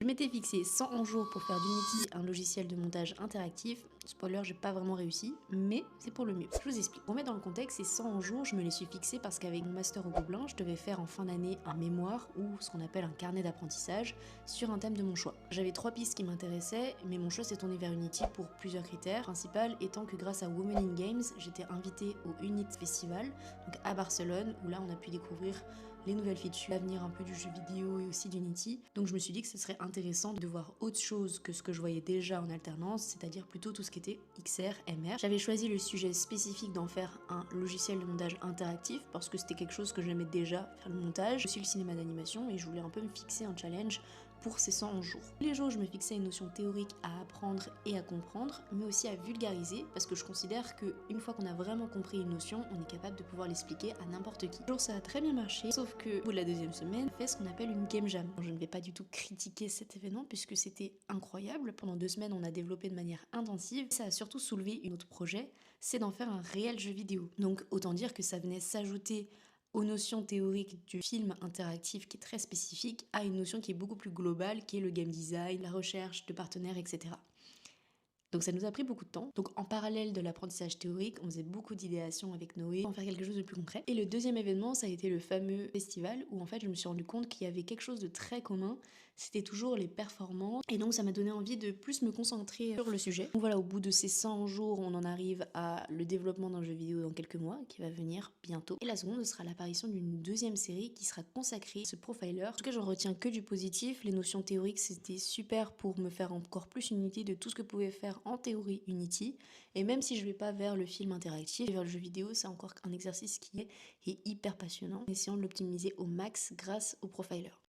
Je m'étais fixé 101 jours pour faire d'Unity un logiciel de montage interactif. Spoiler, j'ai pas vraiment réussi, mais c'est pour le mieux. Je vous explique. Pour mettre dans le contexte, ces 101 jours, je me les suis fixés parce qu'avec mon master au Gobelin, je devais faire en fin d'année un mémoire ou ce qu'on appelle un carnet d'apprentissage sur un thème de mon choix. J'avais 3 pistes qui m'intéressaient, mais mon choix s'est tourné vers Unity pour plusieurs critères. Principal étant que grâce à Women in Games, j'étais invitée au Unity Festival, donc à Barcelone, où là on a pu découvrir les nouvelles features, l'avenir un peu du jeu vidéo et aussi d'Unity. Donc je me suis dit que ce serait intéressant de voir autre chose que ce que je voyais déjà en alternance, c'est-à-dire plutôt tout ce qui était XR, MR. J'avais choisi le sujet spécifique d'en faire un logiciel de montage interactif parce que c'était quelque chose que j'aimais déjà, faire le montage, aussi le cinéma d'animation, et je voulais un peu me fixer un challenge pour ces 111 jours. Tous les jours, je me fixais une notion théorique à apprendre et à comprendre, mais aussi à vulgariser, parce que je considère qu'une fois qu'on a vraiment compris une notion, on est capable de pouvoir l'expliquer à n'importe qui. Toujours ça a très bien marché, sauf que au bout de la deuxième semaine, on fait ce qu'on appelle une game jam. Je ne vais pas du tout critiquer cet événement, puisque c'était incroyable. Pendant 2 semaines, on a développé de manière intensive. Ça a surtout soulevé un autre projet, c'est d'en faire un réel jeu vidéo. Donc autant dire que ça venait s'ajouter aux notions théoriques du film interactif qui est très spécifique, à une notion qui est beaucoup plus globale, qui est le game design, la recherche de partenaires, etc. Donc ça nous a pris beaucoup de temps. Donc en parallèle de l'apprentissage théorique, on faisait beaucoup d'idéations avec Noé pour en faire quelque chose de plus concret. Et le deuxième événement, ça a été le fameux festival où en fait je me suis rendu compte qu'il y avait quelque chose de très commun, c'était toujours les performances. Et donc ça m'a donné envie de plus me concentrer sur le sujet. Donc voilà, au bout de ces 100 jours, on en arrive à le développement d'un jeu vidéo dans quelques mois, qui va venir bientôt. Et la seconde sera l'apparition d'une deuxième série qui sera consacrée à ce profiler. En tout cas, j'en retiens que du positif. Les notions théoriques, c'était super pour me faire encore plus une idée de tout ce que pouvait faire en théorie Unity, et même si je vais pas vers le film interactif, vers le jeu vidéo, c'est encore un exercice qui est hyper passionnant, en essayant de l'optimiser au max grâce au profiler.